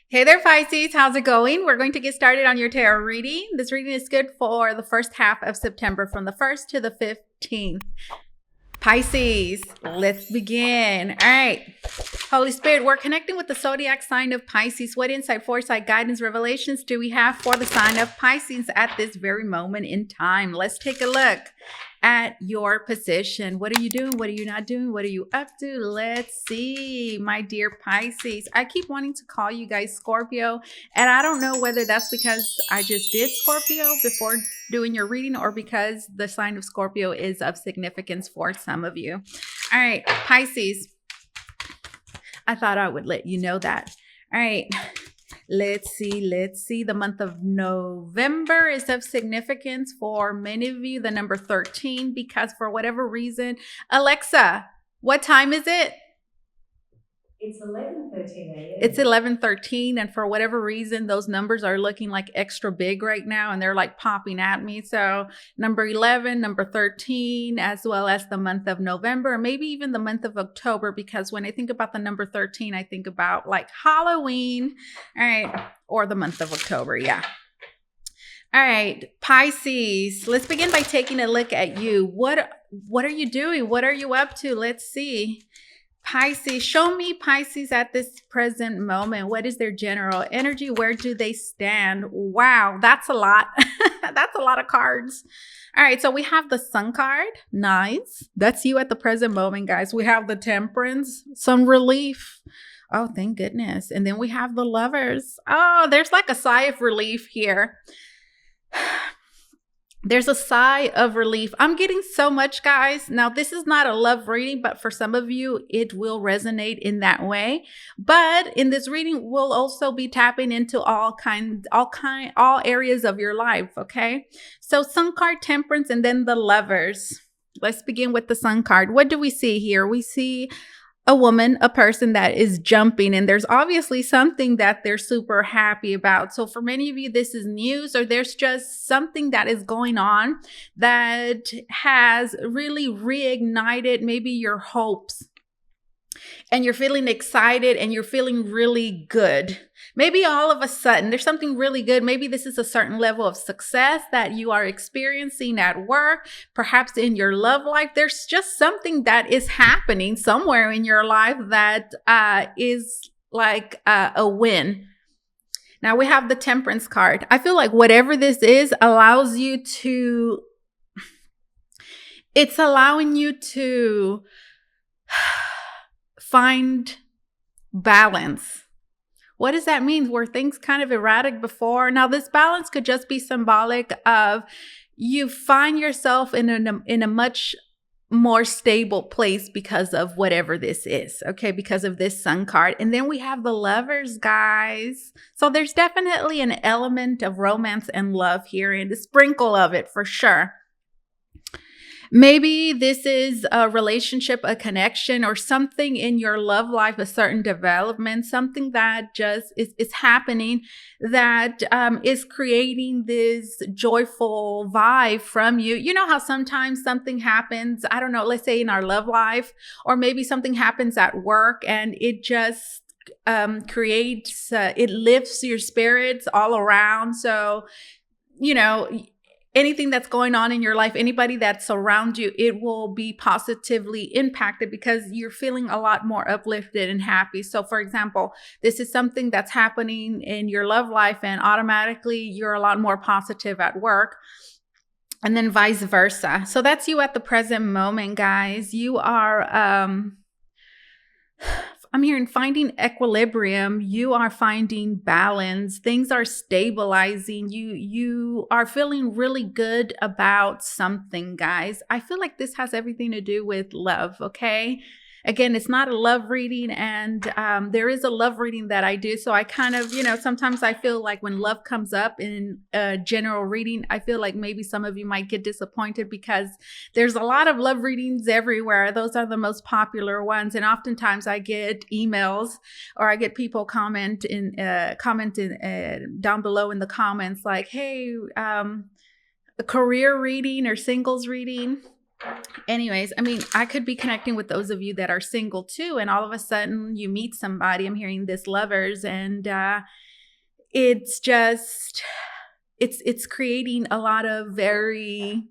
Hey there, Pisces. How's it going? We're going to get started on your tarot reading. This reading is good for the first half of September from the 1st to the 15th. Pisces, let's begin. All right. Holy Spirit, we're connecting with the zodiac sign of Pisces. What insight, foresight, guidance, revelations do we have for the sign of Pisces at this very moment in time? Let's take a look at your position. What are you doing? What are you not doing? What are you up to? Let's see, my dear Pisces. I keep wanting to call you guys Scorpio, and I don't know whether that's because I just did Scorpio before doing your reading or because the sign of Scorpio is of significance for some of you. All right, Pisces. I thought I would let you know that. All right. Let's see. The month of November is of significance for many of you, the number 13, because for whatever reason, Alexa, what time is it? It's 11:13 a.m. It's 11:13, and for whatever reason, those numbers are looking like extra big right now, and they're like popping at me. So number 11, number 13, as well as the month of November, maybe even the month of October, because when I think about the number 13, I think about like Halloween, all right, or the month of October, yeah. All right, Pisces, let's begin by taking a look at you. What are you doing? What are you up to? Let's see. Pisces, show me Pisces at this present moment. What is their general energy? Where do they stand? Wow, that's a lot. That's a lot of cards. All right, so we have the Sun card. Nice. That's you at the present moment, guys. We have the Temperance, some relief. Oh, thank goodness. And then we have the Lovers. Oh, there's like a sigh of relief here. There's a sigh of relief. I'm getting so much, guys. Now, this is not a love reading, but for some of you, it will resonate in that way. But in this reading, we'll also be tapping into all areas of your life, okay? So Sun card, Temperance, and then the Lovers. Let's begin with the Sun card. What do we see here? We see a woman, a person that is jumping, and there's obviously something that they're super happy about. So for many of you, this is news, or there's just something that is going on that has really reignited maybe your hopes, and you're feeling excited and you're feeling really good. Maybe all of a sudden there's something really good. Maybe this is a certain level of success that you are experiencing at work, perhaps in your love life. There's just something that is happening somewhere in your life that is like a win. Now we have the Temperance card. I feel like whatever this is allows you to, it's allowing you to find balance. What does that mean? Were things kind of erratic before? Now, this balance could just be symbolic of you find yourself in a much more stable place because of whatever this is, okay? Because of this Sun card. And then we have the Lovers, guys. So there's definitely an element of romance and love here, and a sprinkle of it for sure. Maybe this is a relationship, a connection, or something in your love life, a certain development, something that just is happening that is creating this joyful vibe from you. You know how sometimes something happens, I don't know, let's say in our love life, or maybe something happens at work and it just creates, it lifts your spirits all around. So, you know, anything that's going on in your life, anybody that's around you, it will be positively impacted because you're feeling a lot more uplifted and happy. So for example, this is something that's happening in your love life and automatically you're a lot more positive at work. And then vice versa. So that's you at the present moment, guys. You are, I'm hearing finding equilibrium. You are finding balance. Things are stabilizing. You are feeling really good about something, guys. I feel like this has everything to do with love, okay? Again, it's not a love reading, and there is a love reading that I do. So I kind of, sometimes I feel like when love comes up in a general reading, I feel like maybe some of you might get disappointed because there's a lot of love readings everywhere. Those are the most popular ones. And oftentimes I get emails or I get people commenting down below in the comments like, hey, a career reading or singles reading. Anyways, I mean, I could be connecting with those of you that are single too, and all of a sudden you meet somebody. I'm hearing this lovers, and it's just it's creating a lot of very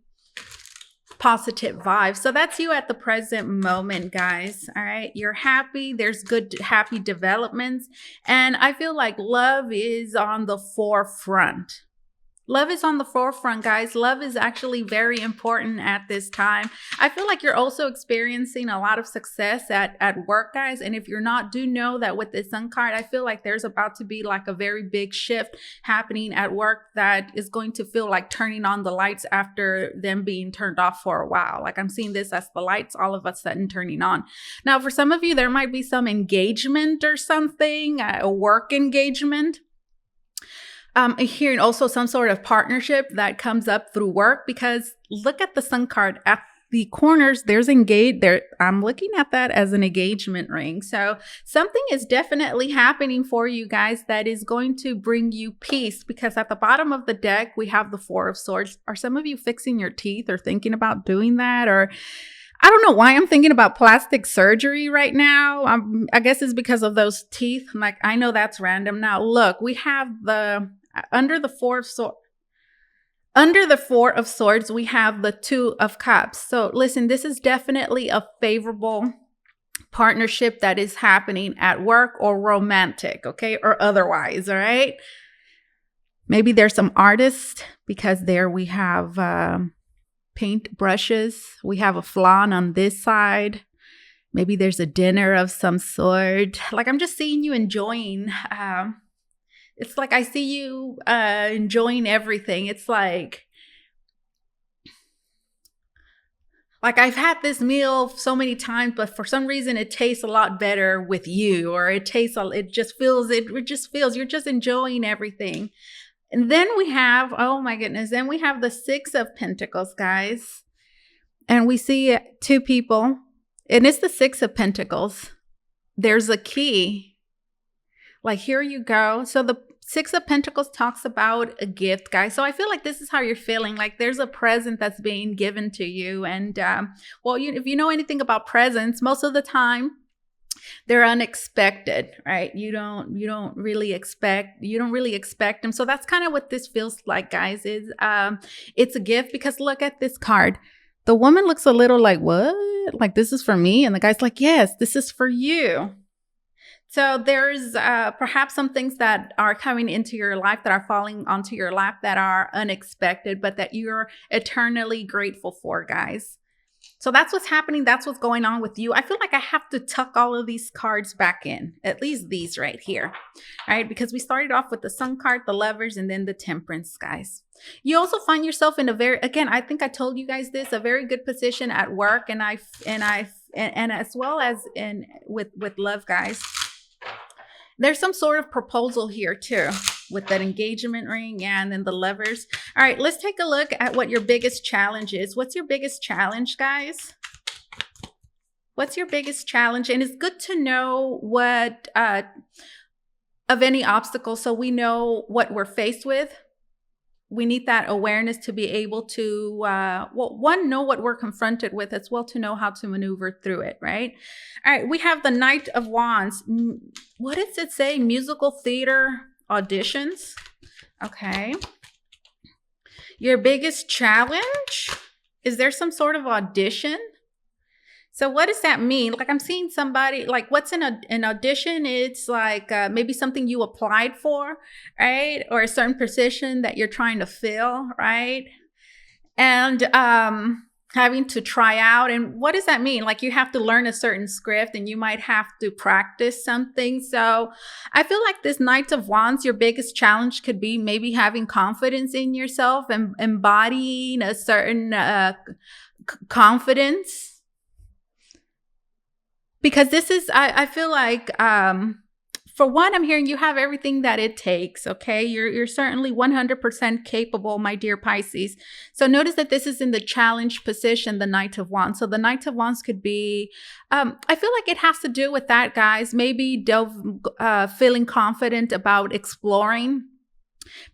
positive vibes. So that's you at the present moment, guys. All right, you're happy. There's good happy developments, and I feel like love is on the forefront. Love is on the forefront, guys. Love is actually very important at this time. I feel like you're also experiencing a lot of success at work, guys. And if you're not, do know that with this sun card, I feel like there's about to be like a very big shift happening at work that is going to feel like turning on the lights after them being turned off for a while. Like I'm seeing this as the lights all of a sudden turning on. Now, for some of you, there might be some engagement or something, a work engagement. Hearing also some sort of partnership that comes up through work, because look at the sun card at the corners. There's engaged there. I'm looking at that as an engagement ring. So something is definitely happening for you guys that is going to bring you peace, because at the bottom of the deck, we have the Four of Swords. Are some of you fixing your teeth or thinking about doing that? Or I don't know why I'm thinking about plastic surgery right now. I guess it's because of those teeth. Like, I know that's random. Now, look, we have under the Four of Swords, we have the Two of Cups. So listen, this is definitely a favorable partnership that is happening at work or romantic, okay, or otherwise, all right? Maybe there's some artists, because there we have paint brushes. We have a flan on this side. Maybe there's a dinner of some sort. Like, I'm just seeing you enjoying. It's like I see you enjoying everything. It's like I've had this meal so many times, but for some reason it tastes a lot better with you, or it just feels you're just enjoying everything. And then we have, oh my goodness, then we have the Six of Pentacles, guys. And we see two people, and it's the Six of Pentacles. There's a key. Like, here you go. So the Six of Pentacles talks about a gift, guys. So I feel like this is how you're feeling. Like there's a present that's being given to you. And if you know anything about presents, most of the time they're unexpected, right? You don't really expect them. So that's kind of what this feels like, guys. Is it's a gift, because look at this card. The woman looks a little like, what? Like, this is for me? And the guy's like, yes, this is for you. So there's perhaps some things that are coming into your life, that are falling onto your lap, that are unexpected, but that you're eternally grateful for, guys. So that's what's happening. That's what's going on with you. I feel like I have to tuck all of these cards back in, at least these right here. All right, because we started off with the Sun card, the Lovers, and then the Temperance, guys. You also find yourself in again, I think I told you guys this, a very good position at work, and as well as with love, guys. There's some sort of proposal here too, with that engagement ring, and then the Lovers. All right, let's take a look at what your biggest challenge is. What's your biggest challenge, guys? What's your biggest challenge? And it's good to know what of any obstacle, so we know what we're faced with. We need that awareness to be able to, know what we're confronted with, as well to know how to maneuver through it, right? All right, we have the Knight of Wands. What does it say? Musical theater auditions. Okay. Your biggest challenge? Is there some sort of audition? So what does that mean? Like, I'm seeing somebody, like, what's an audition? It's like maybe something you applied for, right? Or a certain position that you're trying to fill, right? And having to try out. And what does that mean? Like, you have to learn a certain script, and you might have to practice something. So I feel like this Knight of Wands, your biggest challenge could be maybe having confidence in yourself and embodying a certain confidence. Because this is, I feel like, for one, I'm hearing you have everything that it takes, okay? You're certainly 100% capable, my dear Pisces. So notice that this is in the challenge position, the Knight of Wands. So the Knight of Wands could be, I feel like it has to do with that, guys. Maybe feeling confident about exploring,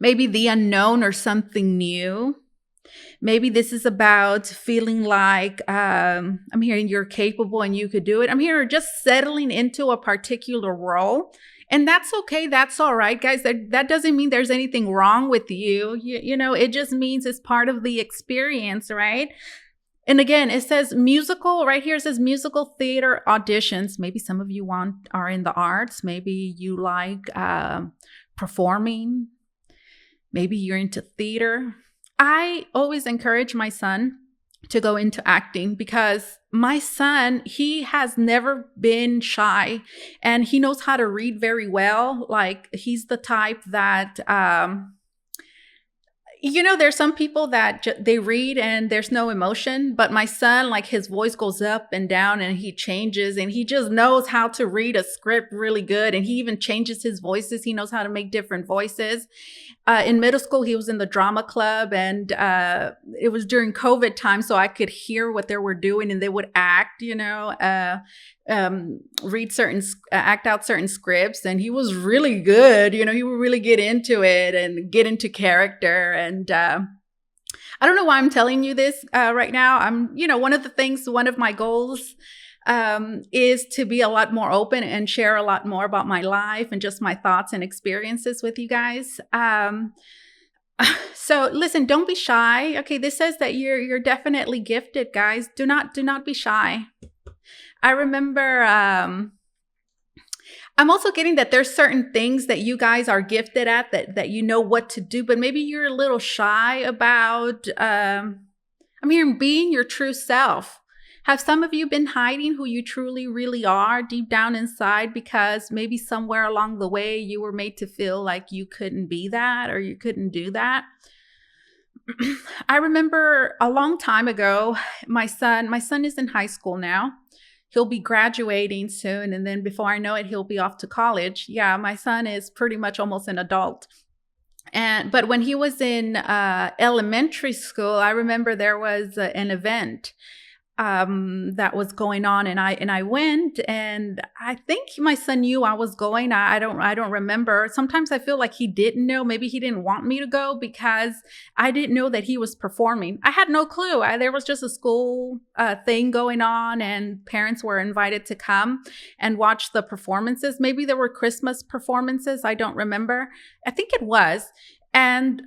maybe the unknown or something new. Maybe this is about feeling like I'm hearing you're capable and you could do it. I'm hearing just settling into a particular role. And that's okay. That's all right, guys. That doesn't mean there's anything wrong with you. You know, it just means it's part of the experience, right? And again, it says musical right here. It says musical theater auditions. Maybe some of you are in the arts. Maybe you like performing. Maybe you're into theater. I always encourage my son to go into acting because my son, he has never been shy and he knows how to read very well. Like he's the type that, there's some people that they read and there's no emotion, but my son, like his voice goes up and down and he changes and he just knows how to read a script really good. And he even changes his voices. He knows how to make different voices. In middle school, he was in the drama club and it was during COVID time. So I could hear what they were doing and they would act, act out certain scripts. And he was really good. He would really get into it and get into character. And I don't know why I'm telling you this right now. One of my goals is to be a lot more open and share a lot more about my life and just my thoughts and experiences with you guys. So listen, don't be shy. Okay, this says that you're definitely gifted, guys. Do not be shy. I remember I'm also getting that there's certain things that you guys are gifted at that you know what to do, but maybe you're a little shy about I'm hearing being your true self. Have some of you been hiding who you truly, really are deep down inside because maybe somewhere along the way you were made to feel like you couldn't be that or you couldn't do that? I remember a long time ago, my son is in high school now. He'll be graduating soon. And then before I know it, he'll be off to college. Yeah, my son is pretty much almost an adult. But when he was in elementary school, I remember there was an event that was going on, and I went, and I think my son knew I was going. I don't remember. Sometimes I feel like he didn't know. Maybe he didn't want me to go because I didn't know that he was performing. I had no clue. There was just a school thing going on, and parents were invited to come and watch the performances. Maybe there were Christmas performances. I don't remember. I think it was, and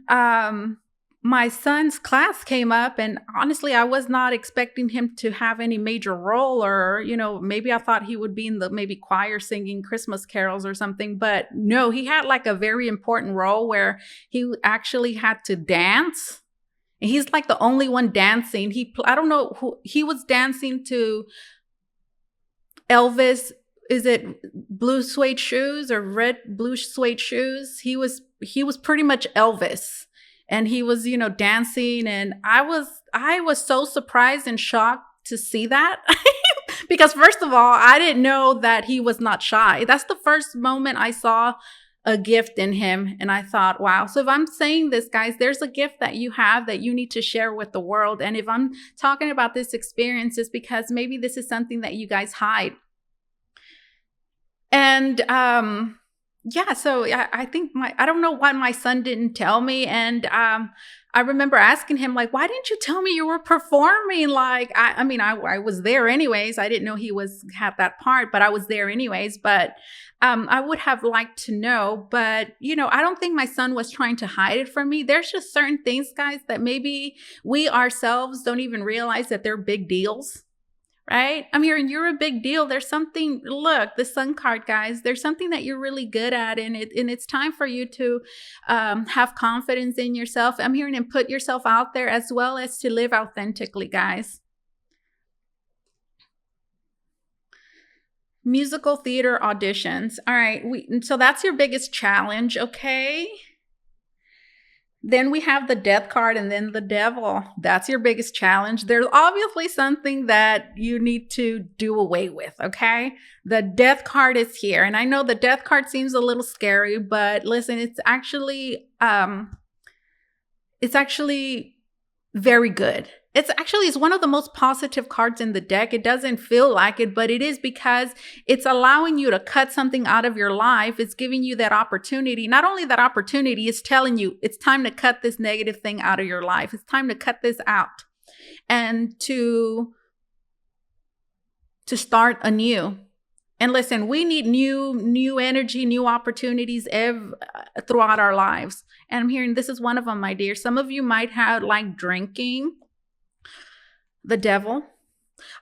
my son's class came up, and honestly, I was not expecting him to have any major role, or, maybe I thought he would be in the maybe choir singing Christmas carols or something. But no, he had like a very important role where he actually had to dance. And he's like the only one dancing. I don't know who he was dancing to. Elvis, is it blue suede shoes or red blue suede shoes? He was pretty much Elvis. And he was, dancing, and I was so surprised and shocked to see that because first of all, I didn't know that he was not shy. That's the first moment I saw a gift in him, and I thought, wow. So if I'm saying this, guys, there's a gift that you have that you need to share with the world. And if I'm talking about this experience, it's because maybe this is something that you guys hide. And yeah, so I think I don't know why my son didn't tell me. And I remember asking him, like, why didn't you tell me you were performing? Like, I was there anyways. I didn't know he had that part, but I was there anyways. But I would have liked to know. But, I don't think my son was trying to hide it from me. There's just certain things, guys, that maybe we ourselves don't even realize that they're big deals. Right? I'm hearing you're a big deal. There's something, look, the sun card, guys, there's something that you're really good at. And it's time for you to have confidence in yourself. I'm hearing and put yourself out there as well as to live authentically, guys. Musical theater auditions. All right. So that's your biggest challenge. Okay. Then we have the death card and then the devil. That's your biggest challenge. There's obviously something that you need to do away with, okay? The death card is here. And I know the death card seems a little scary, but listen, it's actually very good. It's one of the most positive cards in the deck. It doesn't feel like it, but it is, because it's allowing you to cut something out of your life. It's giving you that opportunity. Not only that opportunity, it's telling you it's time to cut this negative thing out of your life. It's time to cut this out and to start anew. And listen, we need new energy, new opportunities throughout our lives. And I'm hearing this is one of them, my dear. Some of you might have like drinking. The devil.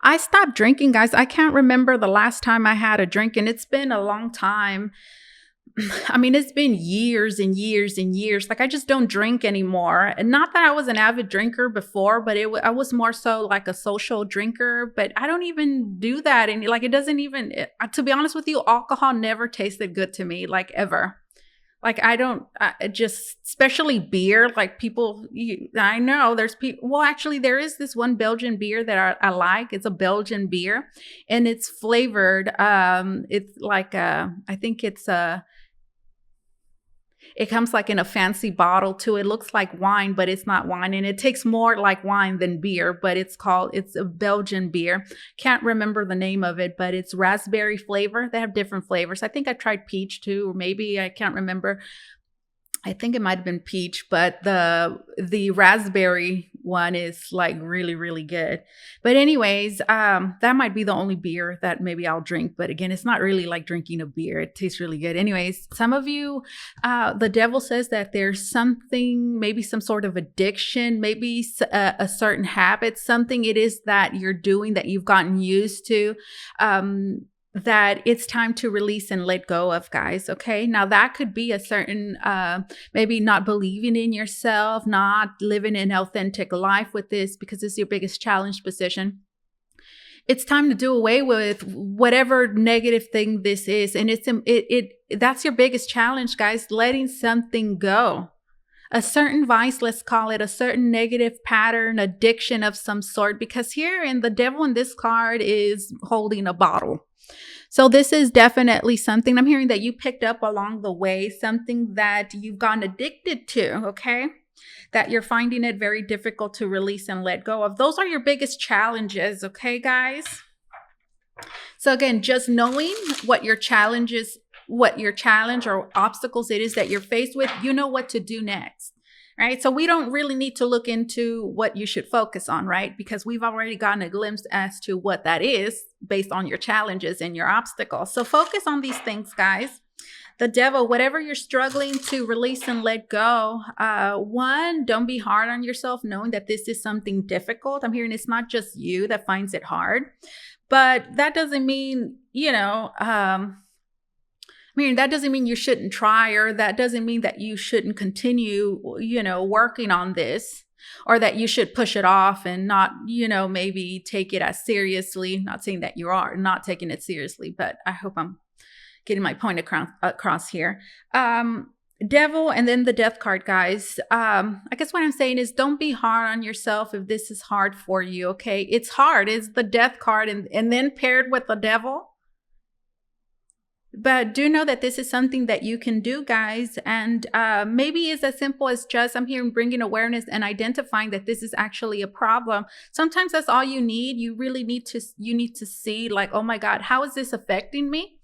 I stopped drinking, guys. I can't remember the last time I had a drink, and it's been a long time. I mean, it's been years and years and years. Like, I just don't drink anymore. And not that I was an avid drinker before, but I was more so like a social drinker. But I don't even do that. And like, it doesn't even, to be honest with you, alcohol never tasted good to me, like ever. Like, especially beer, like people, I know there's people, well, actually there is this one Belgian beer that I like. It's a Belgian beer and it's flavored. It's like, I think it comes like in a fancy bottle too. It looks like wine, but it's not wine. And it tastes more like wine than beer, but it's a Belgian beer. Can't remember the name of it, but it's raspberry flavor. They have different flavors. I think I tried peach too, or maybe I can't remember. I think it might have been peach, but the raspberry one is like really, really good. But anyways, that might be the only beer that maybe I'll drink. But again, it's not really like drinking a beer. It tastes really good. Anyways, some of you, the devil says that there's something, maybe some sort of addiction, maybe a certain habit, something it is that you're doing that you've gotten used to. That it's time to release and let go of, guys. Okay. Now that could be a certain, maybe not believing in yourself, not living an authentic life with this, because it's your biggest challenge position. It's time to do away with whatever negative thing this is. And that's your biggest challenge, guys, letting something go. A certain vice, let's call it, a certain negative pattern, addiction of some sort, because here in the devil in this card is holding a bottle. So this is definitely something I'm hearing that you picked up along the way, something that you've gotten addicted to, okay? That you're finding it very difficult to release and let go of. Those are your biggest challenges, okay, guys? So again, just knowing what your challenge or obstacles it is that you're faced with, you know what to do next. Right. So we don't really need to look into what you should focus on, right? Because we've already gotten a glimpse as to what that is based on your challenges and your obstacles. So focus on these things, guys. The devil, whatever you're struggling to release and let go, one, don't be hard on yourself, knowing that this is something difficult. I'm hearing it's not just you that finds it hard, but that doesn't mean, that doesn't mean you shouldn't try, or that doesn't mean that you shouldn't continue, working on this, or that you should push it off and not, maybe take it as seriously. Not saying that you are not taking it seriously, but I hope I'm getting my point across here. Devil and then the death card, guys. I guess what I'm saying is don't be hard on yourself if this is hard for you, okay? It's hard. It's the death card and then paired with the devil. But do know that this is something that you can do, guys. And maybe it's as simple as just, I'm hearing, bringing awareness and identifying that this is actually a problem. Sometimes that's all you need. You really need to see like, oh my God, how is this affecting me?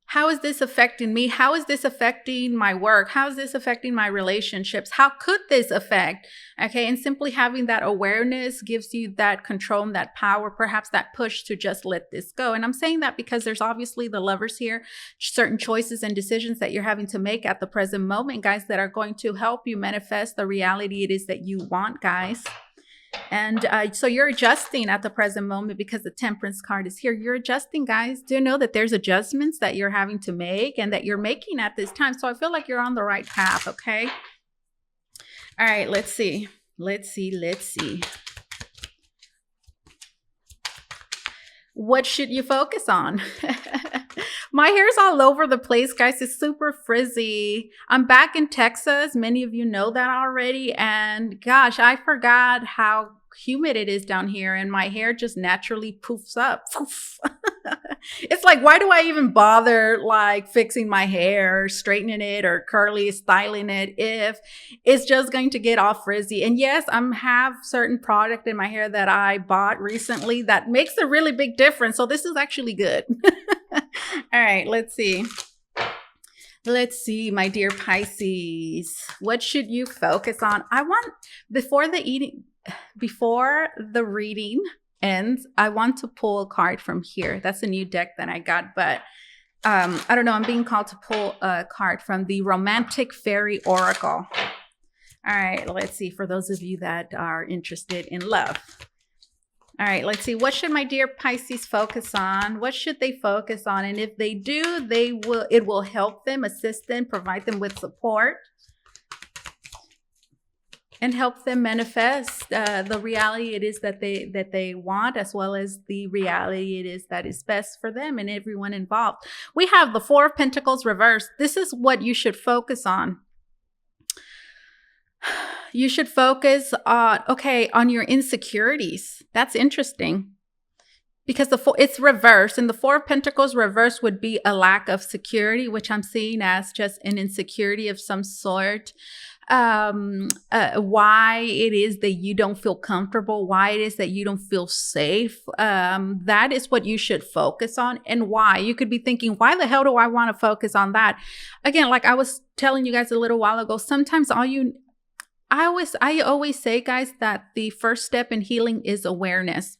How is this affecting me? How is this affecting my work? How is this affecting my relationships? How could this affect? Okay. And simply having that awareness gives you that control and that power, perhaps that push to just let this go. And I'm saying that because there's obviously the lovers here, certain choices and decisions that you're having to make at the present moment, guys, that are going to help you manifest the reality it is that you want, guys. And so you're adjusting at the present moment because the Temperance card is here. You're adjusting, guys. Do know that there's adjustments that you're having to make and that you're making at this time. So I feel like you're on the right path, okay? All right, let's see. What should you focus on? My hair's all over the place, guys. It's super frizzy. I'm back in Texas. Many of you know that already. And gosh, I forgot how humid it is down here. And my hair just naturally poofs up. Poof. It's like, why do I even bother like fixing my hair, straightening it, or curly styling it if it's just going to get all frizzy? And yes, have certain product in my hair that I bought recently that makes a really big difference. So this is actually good. All right, let's see. Let's see, my dear Pisces, what should you focus on? I want, before the reading ends, I want to pull a card from here. That's a new deck that I got, but I don't know. I'm being called to pull a card from the Romantic Fairy Oracle. All right, let's see, for those of you that are interested in love. All right, let's see. What should my dear Pisces focus on? What should they focus on? And if they do, it will help them, assist them, provide them with support, and help them manifest the reality it is that they want, as well as the reality it is that is best for them and everyone involved. We have the Four of Pentacles reversed. This is what you should focus on. You should focus on your insecurities. That's interesting, because it's reversed, and the Four of Pentacles reversed would be a lack of security, which I'm seeing as just an insecurity of some sort. Why it is that you don't feel comfortable, why it is that you don't feel safe. That is what you should focus on. And why? You could be thinking, why the hell do I want to focus on that? Again, like I was telling you guys a little while ago, sometimes I always say, guys, that the first step in healing is awareness.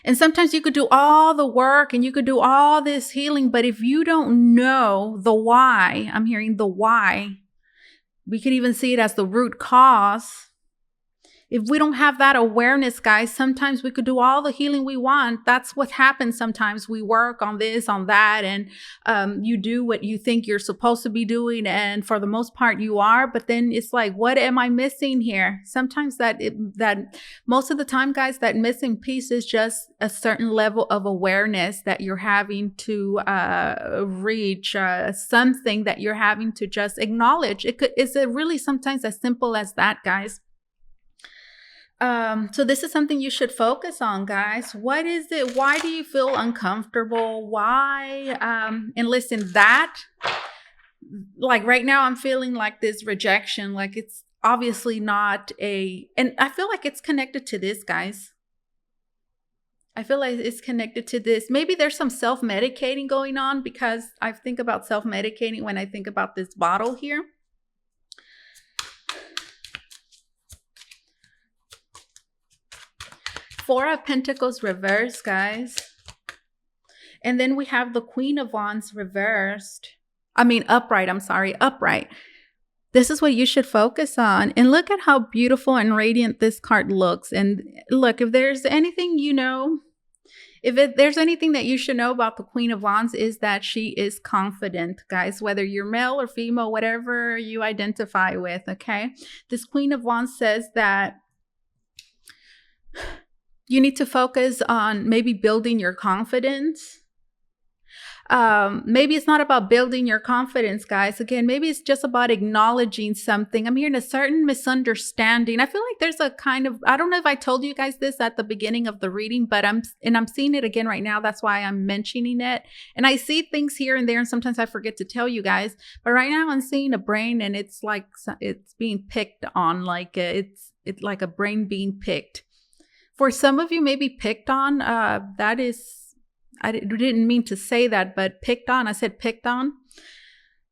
And sometimes you could do all the work and you could do all this healing, but if you don't know the why, I'm hearing the why, we could even see it as the root cause. If we don't have that awareness, guys, sometimes we could do all the healing we want. That's what happens sometimes. We work on this, on that, and you do what you think you're supposed to be doing. And for the most part, you are. But then it's like, what am I missing here? Sometimes that most of the time, guys, that missing piece is just a certain level of awareness that you're having to reach, something that you're having to just acknowledge. It's really sometimes as simple as that, guys. So this is something you should focus on, guys. What is it? Why do you feel uncomfortable? Why? And listen, that, like right now, I'm feeling like this rejection, like it's obviously not and I feel like it's connected to this, guys. I feel like it's connected to this. Maybe there's some self-medicating going on, because I think about self-medicating when I think about this bottle here. Four of Pentacles reversed, guys. And then we have the Queen of Wands reversed. Upright. I'm sorry, upright. This is what you should focus on. And look at how beautiful and radiant this card looks. And look, if there's anything there's anything that you should know about the Queen of Wands, is that she is confident, guys, whether you're male or female, whatever you identify with, okay? This Queen of Wands says that you need to focus on maybe building your confidence. Maybe it's not about building your confidence, guys. Again, maybe it's just about acknowledging something. I'm hearing a certain misunderstanding. I feel like there's a kind of, I don't know if I told you guys this at the beginning of the reading, but I'm seeing it again right now. That's why I'm mentioning it. And I see things here and there, and sometimes I forget to tell you guys. But right now I'm seeing a brain, and it's like it's being picked on, like it's like a brain being picked. For some of you, maybe picked on, that is, I didn't mean to say that, but picked on, I said picked on.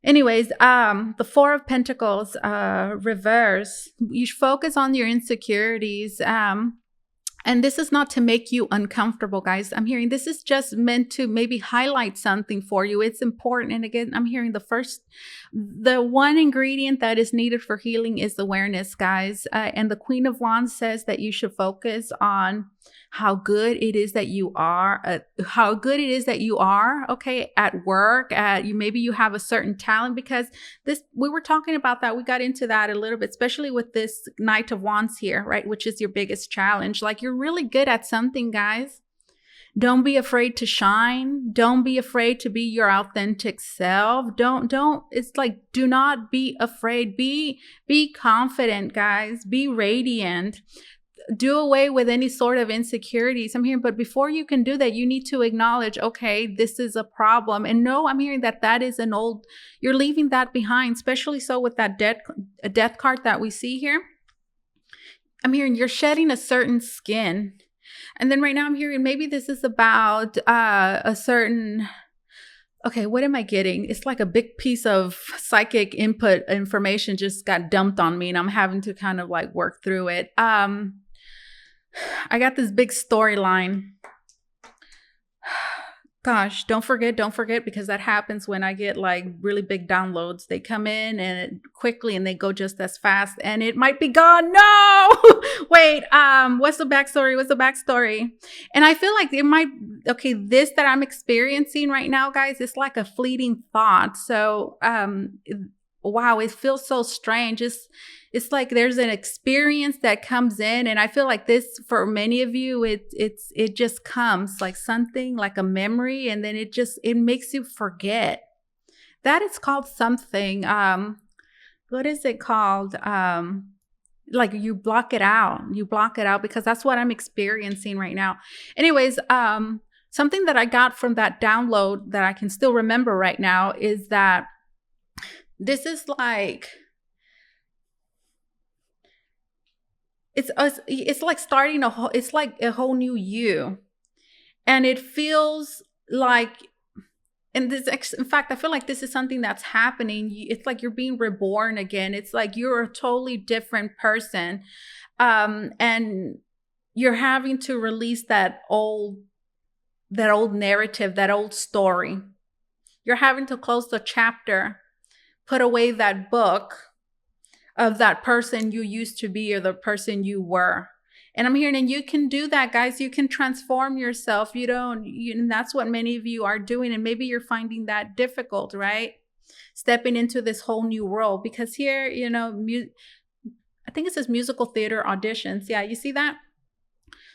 Anyways, the Four of Pentacles reverse. You should focus on your insecurities. And this is not to make you uncomfortable, guys. I'm hearing this is just meant to maybe highlight something for you. It's important. And again, I'm hearing the one ingredient that is needed for healing is awareness, guys. And the Queen of Wands says that you should focus on how good it is that you are, okay, at work, maybe you have a certain talent, because we were talking about that. We got into that a little bit, especially with this Knight of Wands here, right? Which is your biggest challenge. Like, you're really good at something, guys. Don't be afraid to shine. Don't be afraid to be your authentic self. It's like, do not be afraid. Be confident, guys. Be radiant. do away with any sort of insecurities. I'm hearing, but before you can do that, you need to acknowledge, okay, this is a problem. And no, I'm hearing that is an old, you're leaving that behind, especially so with that death card that we see here. I'm hearing you're shedding a certain skin. And then right now I'm hearing maybe this is about a certain, okay, what am I getting? It's like a big piece of psychic input information just got dumped on me and I'm having to kind of like work through it. I got this big storyline. Gosh, don't forget, because that happens when I get like really big downloads. They come in and quickly and they go just as fast and it might be gone. No, wait, what's the backstory? And I feel like it might, okay, this that I'm experiencing right now, guys, it's like a fleeting thought. So, wow, it feels so strange. It's like there's an experience that comes in, and I feel like this for many of you, it just comes like something like a memory, and then it makes you forget. That is called something. What is it called? Like you block it out. You block it out because that's what I'm experiencing right now. Anyways, something that I got from that download that I can still remember right now is that this is like, it's like starting it's like a whole new you. And it feels like, and in fact, I feel like this is something that's happening. It's like you're being reborn again. It's like you're a totally different person. And you're having to release that old narrative, that old story. You're having to close the chapter, put away that book of that person you used to be or the person you were. And I'm hearing, and you can do that, guys. You can transform yourself. And that's what many of you are doing. And maybe you're finding that difficult, right? Stepping into this whole new world. Because here, I think it says musical theater auditions. Yeah, you see that?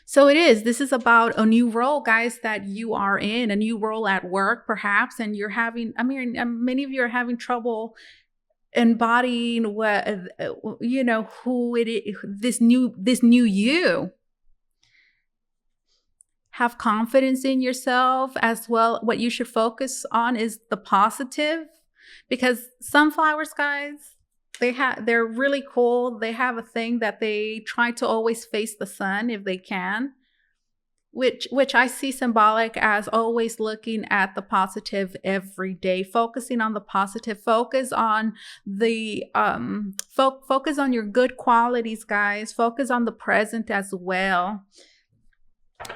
So this is about a new role, guys, that you are in, a new role at work, perhaps. And you're having, many of you are having trouble embodying what, who it is, this new you. Have confidence in yourself as well. What you should focus on is the positive, because sunflowers, guys, they're really cool. They have a thing that they try to always face the sun if they can, which I see symbolic as always looking at the positive every day, focusing on the positive, focus on the focus on your good qualities, guys. Focus on the present as well.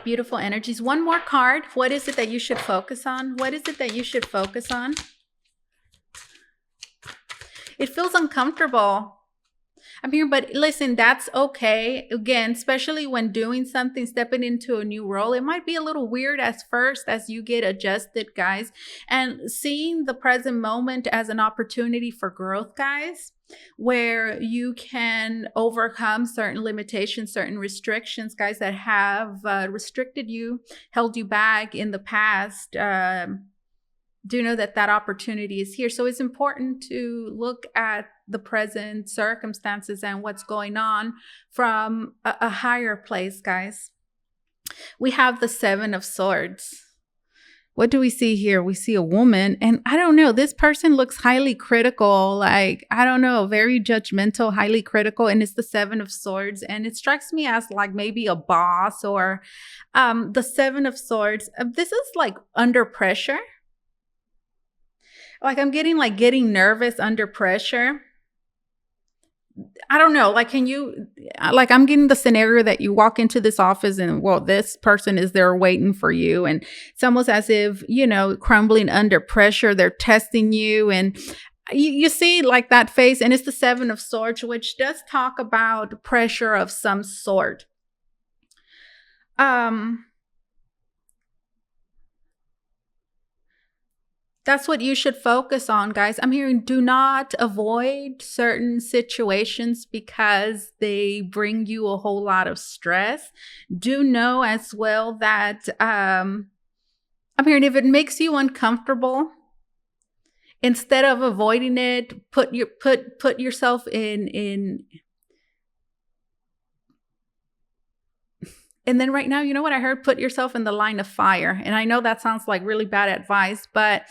Beautiful energies. One more card. What is it that you should focus on? What is it that you should focus on? It feels uncomfortable. I'm here, but listen, that's okay. Again, especially when doing something, stepping into a new role, it might be a little weird at first as you get adjusted, guys. And seeing the present moment as an opportunity for growth, guys, where you can overcome certain limitations, certain restrictions, guys, that have restricted you, held you back in the past. Do know that opportunity is here. So it's important to look at the present circumstances and what's going on from a higher place, guys. We have the Seven of Swords. What do we see here? We see a woman, and I don't know, this person looks highly critical, like, I don't know, very judgmental, highly critical, and it's the Seven of Swords, and it strikes me as like maybe a boss or the Seven of Swords. This is like under pressure. Like I'm getting nervous under pressure. I don't know. Like, I'm getting the scenario that you walk into this office and, well, this person is there waiting for you. And it's almost as if, crumbling under pressure, they're testing you. And you see like that face, and it's the Seven of Swords, which does talk about pressure of some sort. That's what you should focus on, guys. I'm hearing do not avoid certain situations because they bring you a whole lot of stress. Do know as well that I'm hearing if it makes you uncomfortable, instead of avoiding it, put yourself in And then right now, you know what I heard? Put yourself in the line of fire. And I know that sounds like really bad advice, but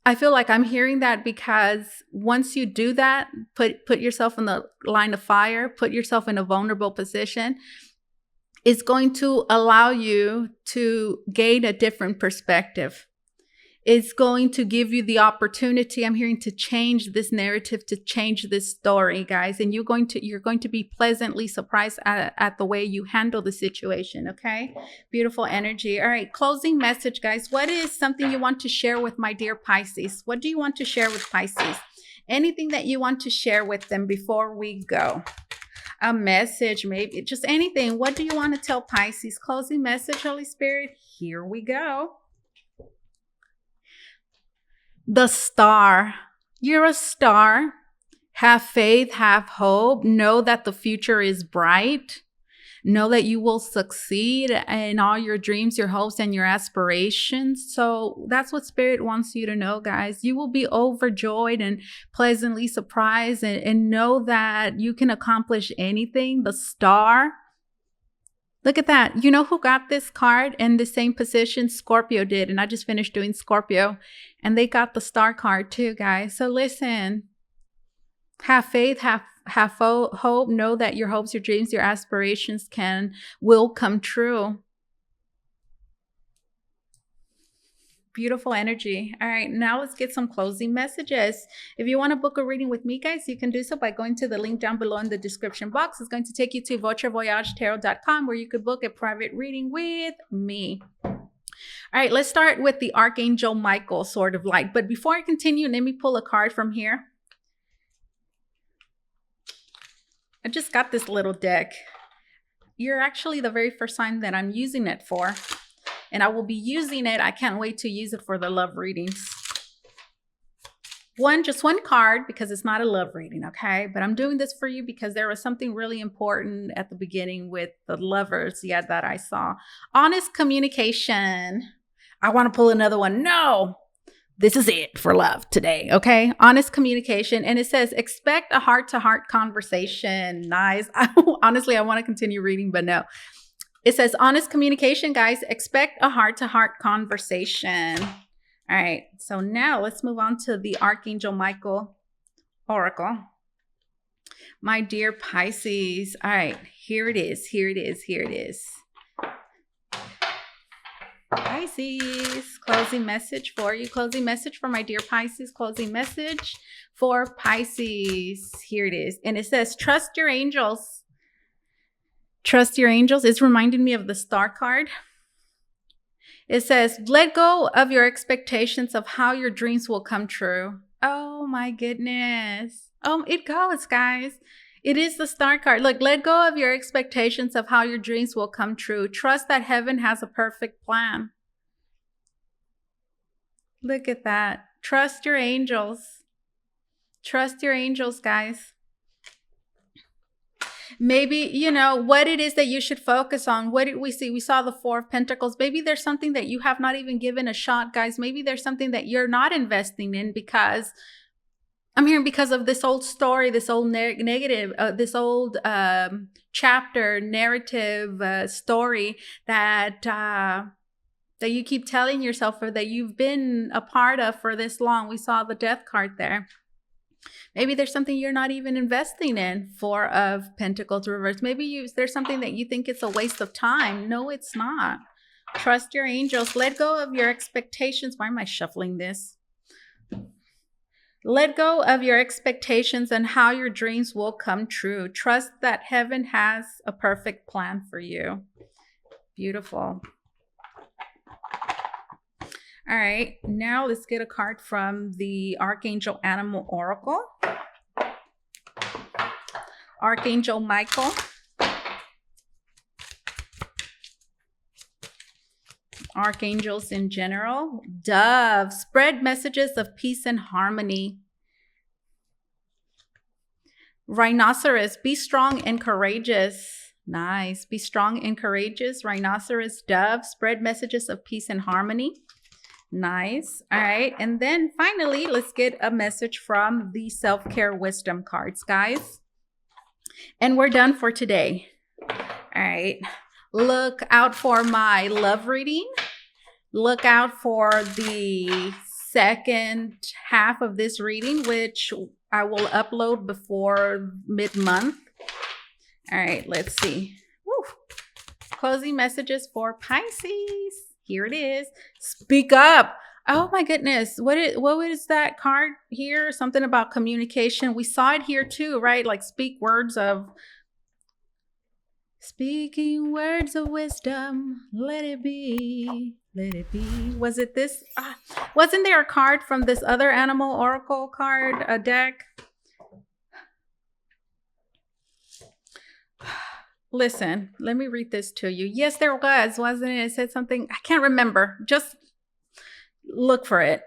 I feel like I'm hearing that because once you do that, put yourself in the line of fire, put yourself in a vulnerable position, it's going to allow you to gain a different perspective. It's going to give you the opportunity, I'm hearing, to change this narrative, to change this story, guys. And you're going to be pleasantly surprised at the way you handle the situation, okay? Beautiful energy. All right, closing message, guys. What is something you want to share with my dear Pisces? What do you want to share with Pisces? Anything that you want to share with them before we go? A message, maybe, just anything. What do you want to tell Pisces? Closing message, Holy Spirit. Here we go. The star. You're a star. Have faith, have hope. Know that the future is bright. Know that you will succeed in all your dreams, your hopes, and your aspirations. So that's what Spirit wants you to know, guys. You will be overjoyed and pleasantly surprised, and know that you can accomplish anything. The star. Look at that. You know who got this card in the same position? Scorpio did. And I just finished doing Scorpio. And they got the star card too, guys. So listen. Have faith, have hope. Know that your hopes, your dreams, your aspirations will come true. Beautiful energy. All right, now let's get some closing messages. If you want to book a reading with me, guys, you can do so by going to the link down below in the description box. It's going to take you to Votre, where you could book a private reading with me. All right, let's start with the Archangel Michael, Sword of Light. But before I continue, let me pull a card from here. I just got this little deck. You're actually the very first time that I'm using it for. And I will be using it. I can't wait to use it for the love readings. Just one card, because it's not a love reading, okay? But I'm doing this for you because there was something really important at the beginning with the lovers, that I saw. Honest communication. I want to pull another one. No, this is it for love today, okay? Honest communication. And it says, expect a heart-to-heart conversation. Nice. Honestly, I want to continue reading, but no. It says, honest communication, guys. Expect a heart-to-heart conversation. All right. So now let's move on to the Archangel Michael Oracle. My dear Pisces. All right. Here it is. Here it is. Here it is. Pisces. Closing message for you. Closing message for my dear Pisces. Closing message for Pisces. Here it is. And it says, trust your angels. Trust your angels. It's reminding me of the star card. It says, let go of your expectations of how your dreams will come true. Oh my goodness. It goes, guys. It is the star card. Look, let go of your expectations of how your dreams will come true. Trust that heaven has a perfect plan. Look at that. Trust your angels. Trust your angels, guys. Maybe, what it is that you should focus on. What did we see? We saw the Four of Pentacles. Maybe there's something that you have not even given a shot, guys. Maybe there's something that you're not investing in because I'm hearing because of this old story, this old negative, this old chapter, narrative, story that you keep telling yourself, or that you've been a part of for this long. We saw the Death card there. Maybe there's something you're not even investing in. Four of Pentacles reversed. Maybe there's something that you think it's a waste of time. No, it's not. Trust your angels. Let go of your expectations. Why am I shuffling this? Let go of your expectations and how your dreams will come true. Trust that heaven has a perfect plan for you. Beautiful. All right, now let's get a card from the Archangel Animal Oracle. Archangel Michael. Archangels in general. Dove. Spread messages of peace and harmony. Rhinoceros. Be strong and courageous. Nice. Be strong and courageous. Rhinoceros. Dove. Spread messages of peace and harmony. Nice. All right. And then finally, let's get a message from the self-care wisdom cards, guys. And we're done for today. All right. Look out for my love reading. Look out for the second half of this reading, which I will upload before mid-month. All right, let's see. Woo. Closing messages for Pisces. Here it is. Speak up. Oh my goodness. What is that card here? Something about communication. We saw it here too, right? Like speaking words of wisdom. Let it be. Let it be. Was it this? Wasn't there a card from this other animal oracle card, a deck? Listen, let me read this to you. Yes, there was, wasn't it? It said something. I can't remember. Just look for it.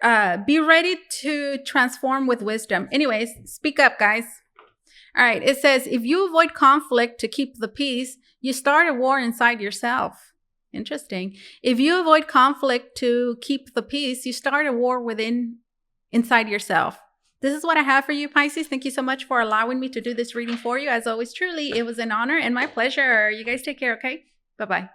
Be ready to transform with wisdom. Anyways, speak up, guys. All right. It says, if you avoid conflict to keep the peace, you start a war inside yourself. Interesting. If you avoid conflict to keep the peace, you start a war inside yourself. This is what I have for you, Pisces. Thank you so much for allowing me to do this reading for you. As always, truly, it was an honor and my pleasure. You guys take care, okay? Bye-bye.